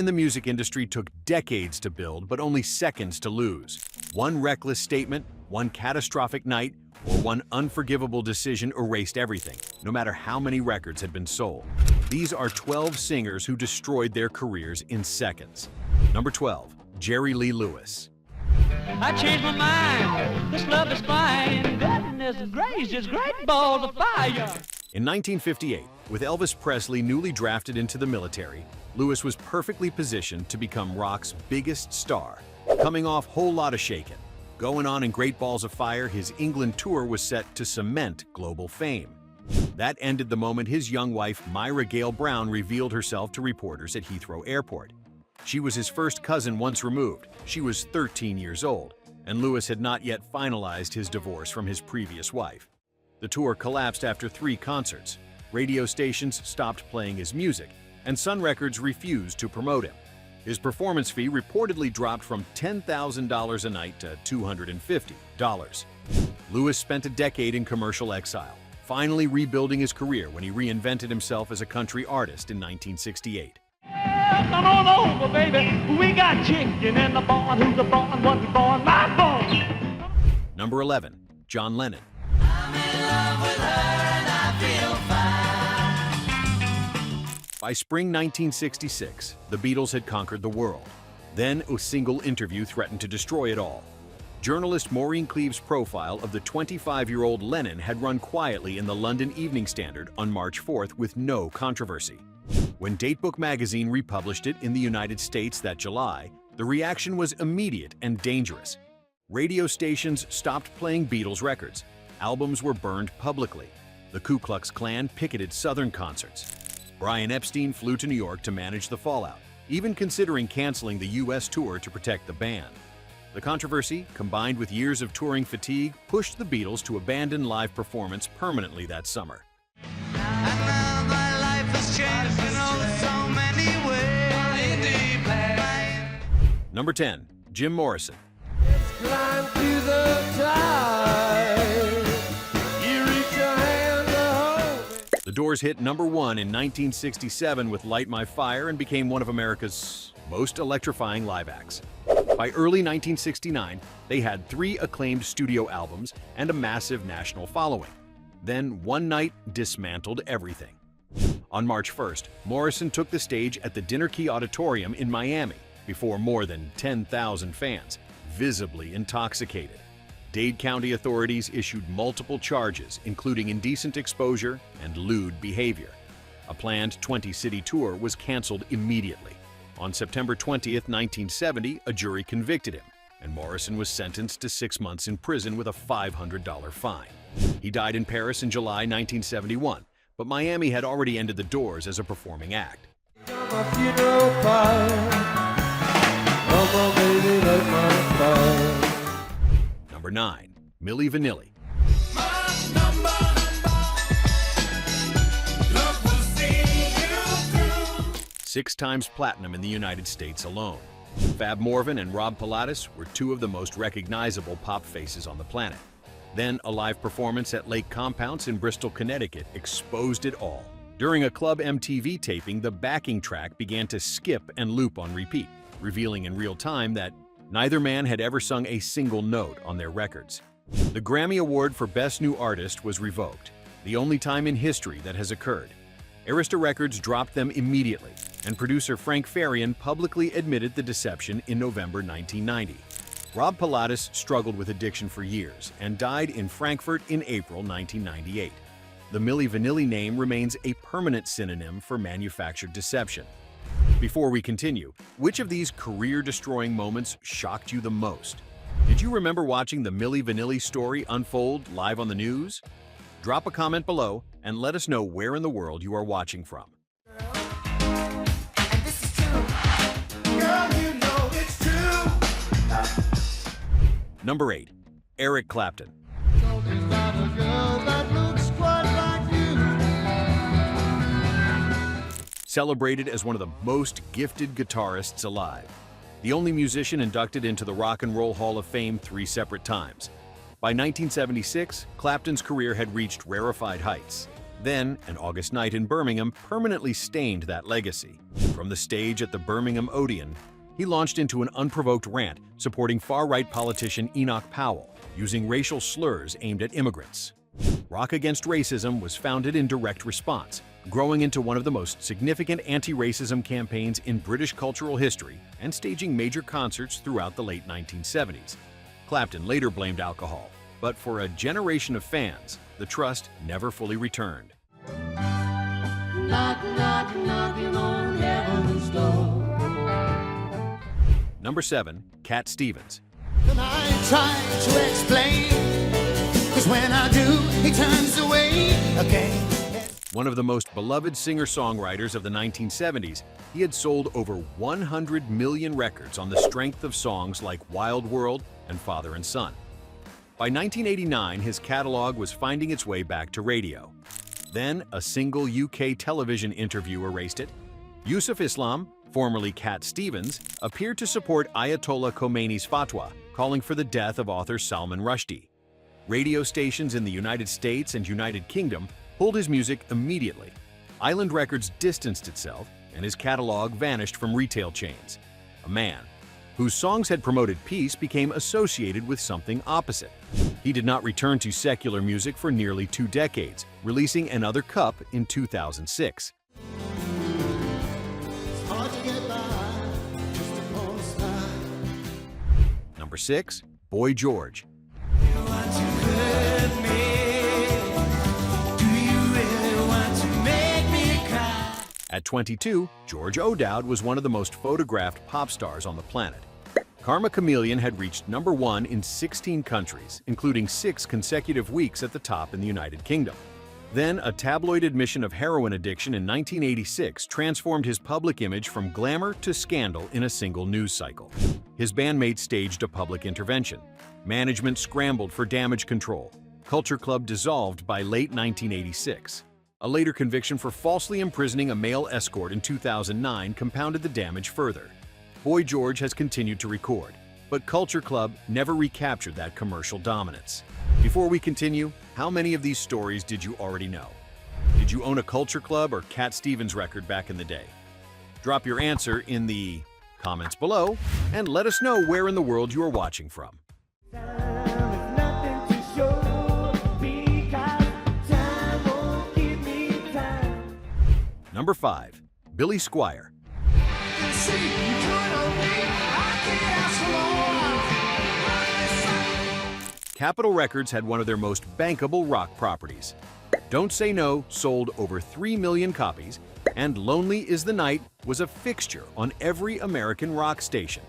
in the music industry took decades to build, but only seconds to lose. One reckless statement, one catastrophic night, or one unforgivable decision erased everything, no matter how many records had been sold. These are 12 singers who destroyed their careers in seconds. Number 12, Jerry Lee Lewis. I changed my mind. This love is fine. Goodness gracious, great balls of fire. In 1958, with Elvis Presley newly drafted into the military, Lewis was perfectly positioned to become rock's biggest star. Coming off Whole Lotta Shakin', going on in Great Balls of Fire, his England tour was set to cement global fame. That ended the moment his young wife, Myra Gale Brown, revealed herself to reporters at Heathrow Airport. She was his first cousin once removed. She was 13 years old, and Lewis had not yet finalized his divorce from his previous wife. The tour collapsed after 3 concerts. Radio stations stopped playing his music, and Sun Records refused to promote him. His performance fee reportedly dropped from $10,000 a night to $250. Lewis spent a decade in commercial exile, finally rebuilding his career when he reinvented himself as a country artist in 1968. Come on over, baby. We got chicken in the barn. Who's the barn? What's the barn? My barn. Number 11, John Lennon. I'm in love with her and I feel fine. By spring 1966, the Beatles had conquered the world. Then a single interview threatened to destroy it all. Journalist Maureen Cleave's profile of the 25-year-old Lennon had run quietly in the London Evening Standard on March 4th with no controversy. When Datebook magazine republished it in the United States that July, the reaction was immediate and dangerous. Radio stations stopped playing Beatles records. Albums were burned publicly. The Ku Klux Klan picketed Southern concerts. Brian Epstein flew to New York to manage the fallout, even considering canceling the U.S. tour to protect the band. The controversy, combined with years of touring fatigue, pushed the Beatles to abandon live performance permanently that summer. Number 10, Jim Morrison. The Doors hit number 1 in 1967 with Light My Fire and became one of America's most electrifying live acts. By early 1969, they had 3 acclaimed studio albums and a massive national following. Then, one night dismantled everything. On March 1st, Morrison took the stage at the Dinner Key Auditorium in Miami before more than 10,000 fans, visibly intoxicated. Dade County authorities issued multiple charges, including indecent exposure and lewd behavior. A planned 20-city tour was canceled immediately. On September 20th, 1970, a jury convicted him, and Morrison was sentenced to 6 months in prison with a $500 fine. He died in Paris in July 1971, but Miami had already ended the Doors as a performing act. Number 9, Millie Vanilli. 6 times platinum in the United States alone. Fab Morvan and Rob Pilatus were 2 of the most recognizable pop faces on the planet. Then a live performance at Lake Compounce in Bristol, Connecticut exposed it all. During a Club MTV taping, the backing track began to skip and loop on repeat, revealing in real time that neither man had ever sung a single note on their records. The Grammy Award for Best New Artist was revoked, the only time in history that has occurred. Arista Records dropped them immediately, and producer Frank Farian publicly admitted the deception in November 1990. Rob Pilatus struggled with addiction for years and died in Frankfurt in April 1998. The Millie Vanilli name remains a permanent synonym for manufactured deception. Before we continue, which of these career-destroying moments shocked you the most? Did you remember watching the Millie Vanilli story unfold live on the news? Drop a comment below and let us know where in the world you are watching from. Number 8, Eric Clapton. Celebrated as one of the most gifted guitarists alive, the only musician inducted into the Rock and Roll Hall of Fame 3 separate times. By 1976, Clapton's career had reached rarefied heights. Then, an August night in Birmingham permanently stained that legacy. From the stage at the Birmingham Odeon, he launched into an unprovoked rant supporting far-right politician Enoch Powell, using racial slurs aimed at immigrants. Rock Against Racism was founded in direct response, growing into one of the most significant anti-racism campaigns in British cultural history and staging major concerts throughout the late 1970s. Clapton later blamed alcohol, but for a generation of fans, the trust never fully returned. Knock, knock, knocking on heaven's door. Number 7. Cat Stevens. And I try to explain, 'cause when I do, he turns away again. One of the most beloved singer-songwriters of the 1970s, he had sold over 100 million records on the strength of songs like Wild World and Father and Son. By 1989, his catalog was finding its way back to radio. Then, a single UK television interview erased it. Yusuf Islam, formerly Cat Stevens, appeared to support Ayatollah Khomeini's fatwa, calling for the death of author Salman Rushdie. Radio stations in the United States and United Kingdom pulled his music immediately. Island Records distanced itself, and his catalog vanished from retail chains. A man whose songs had promoted peace became associated with something opposite. He did not return to secular music for nearly 2 decades, releasing Another Cup in 2006. It's hard to get by, just upon a smile. Number 6. Boy George. At 22, George O'Dowd was one of the most photographed pop stars on the planet. Karma Chameleon had reached number 1 in 16 countries, including 6 consecutive weeks at the top in the United Kingdom. Then, a tabloid admission of heroin addiction in 1986 transformed his public image from glamour to scandal in a single news cycle. His bandmates staged a public intervention. Management scrambled for damage control. Culture Club dissolved by late 1986. A later conviction for falsely imprisoning a male escort in 2009 compounded the damage further. Boy George has continued to record, but Culture Club never recaptured that commercial dominance. Before we continue, how many of these stories did you already know? Did you own a Culture Club or Cat Stevens record back in the day? Drop your answer in the comments below and let us know where in the world you are watching from. Number 5. Billy Squire. Capitol Records had one of their most bankable rock properties. Don't Say No sold over 3 million copies, and Lonely Is the Night was a fixture on every American rock station.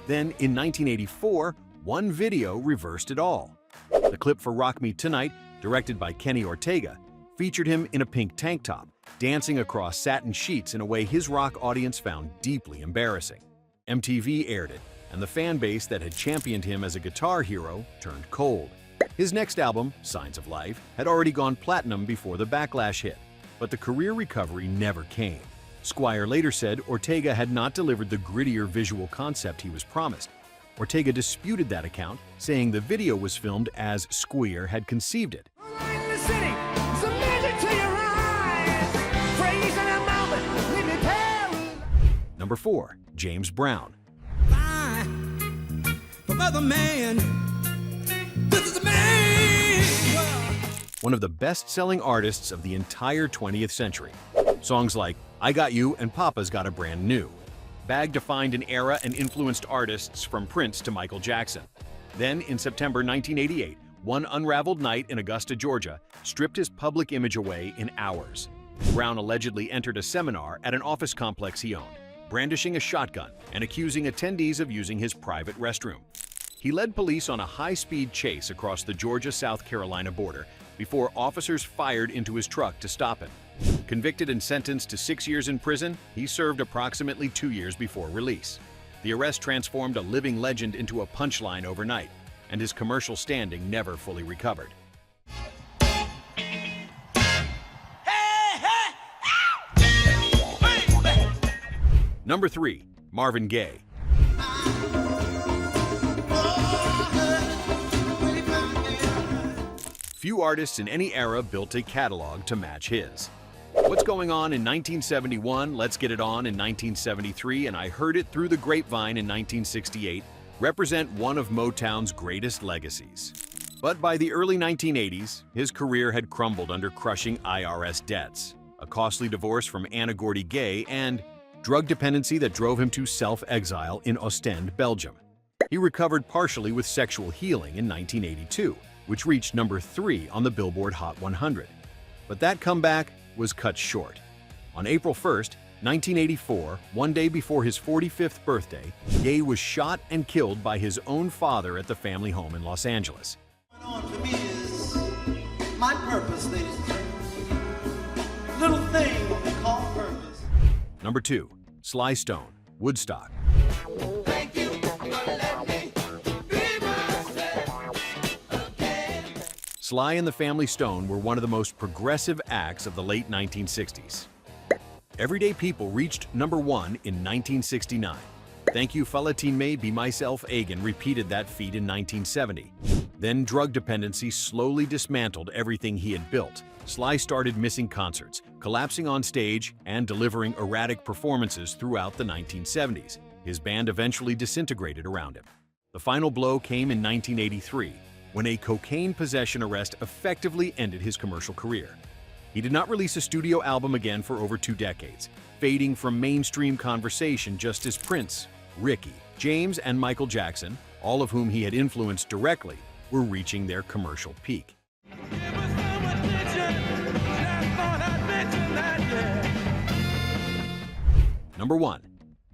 Then, in 1984, one video reversed it all. The clip for Rock Me Tonight, directed by Kenny Ortega, featured him in a pink tank top, dancing across satin sheets in a way his rock audience found deeply embarrassing. MTV aired it, and the fan base that had championed him as a guitar hero turned cold. His next album, Signs of Life, had already gone platinum before the backlash hit, but the career recovery never came. Squire later said Ortega had not delivered the grittier visual concept he was promised. Ortega disputed that account, saying the video was filmed as Squire had conceived it. Number 4. James Brown. One of the best-selling artists of the entire 20th century. Songs like I Got You and Papa's Got a Brand New. Bag defined an era and influenced artists from Prince to Michael Jackson. Then, in September 1988, one unraveled night in Augusta, Georgia, stripped his public image away in hours. Brown allegedly entered a seminar at an office complex he owned, brandishing a shotgun and accusing attendees of using his private restroom. He led police on a high-speed chase across the Georgia-South Carolina border before officers fired into his truck to stop him. Convicted and sentenced to 6 years in prison, he served approximately 2 years before release. The arrest transformed a living legend into a punchline overnight, and his commercial standing never fully recovered. Number 3. Marvin Gaye. Few artists in any era built a catalog to match his. What's going on in 1971, Let's Get It On in 1973, and I Heard It Through the Grapevine in 1968 represent one of Motown's greatest legacies. But by the early 1980s, his career had crumbled under crushing IRS debts, a costly divorce from Anna Gordy Gay, and drug dependency that drove him to self-exile in Ostend, Belgium. He recovered partially with Sexual Healing in 1982, which reached number 3 on the Billboard Hot 100. But that comeback was cut short. On April 1st, 1984, one day before his 45th birthday, Gaye was shot and killed by his own father at the family home in Los Angeles. What on for me is my purpose, ladies and gentlemen. Little thing what we call purpose. Number 2. Sly Stone, Woodstock. Thank you for letting me be myself again. Sly and the Family Stone were one of the most progressive acts of the late 1960s. Everyday People reached number 1 in 1969. Thank You Falatine May Be Myself Again repeated that feat in 1970. Then drug dependency slowly dismantled everything he had built. Sly started missing concerts, collapsing on stage, and delivering erratic performances throughout the 1970s. His band eventually disintegrated around him. The final blow came in 1983, when a cocaine possession arrest effectively ended his commercial career. He did not release a studio album again for over 2 decades, fading from mainstream conversation just as Prince, Ricky, James, and Michael Jackson, all of whom he had influenced directly, were reaching their commercial peak. Number 1.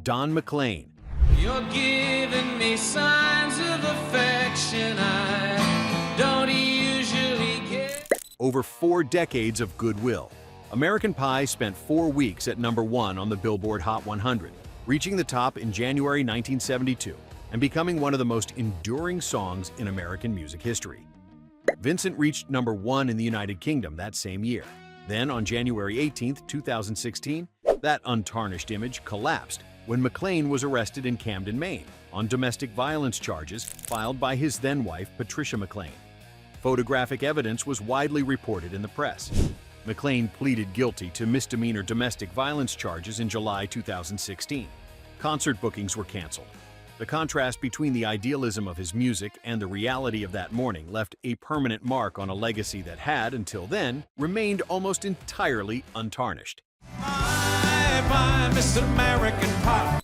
Don McLean. You're giving me signs of affection I don't usually get. Over 4 decades of goodwill. American Pie spent 4 weeks at number 1 on the Billboard Hot 100, reaching the top in January 1972 and becoming one of the most enduring songs in American music history. Vincent reached number 1 in the United Kingdom that same year. Then, on January 18, 2016, that untarnished image collapsed when McLean was arrested in Camden, Maine, on domestic violence charges filed by his then-wife, Patricia McLean. Photographic evidence was widely reported in the press. McLean pleaded guilty to misdemeanor domestic violence charges in July 2016. Concert bookings were canceled. The contrast between the idealism of his music and the reality of that morning left a permanent mark on a legacy that had, until then, remained almost entirely untarnished. Bye, Mr. American Pie.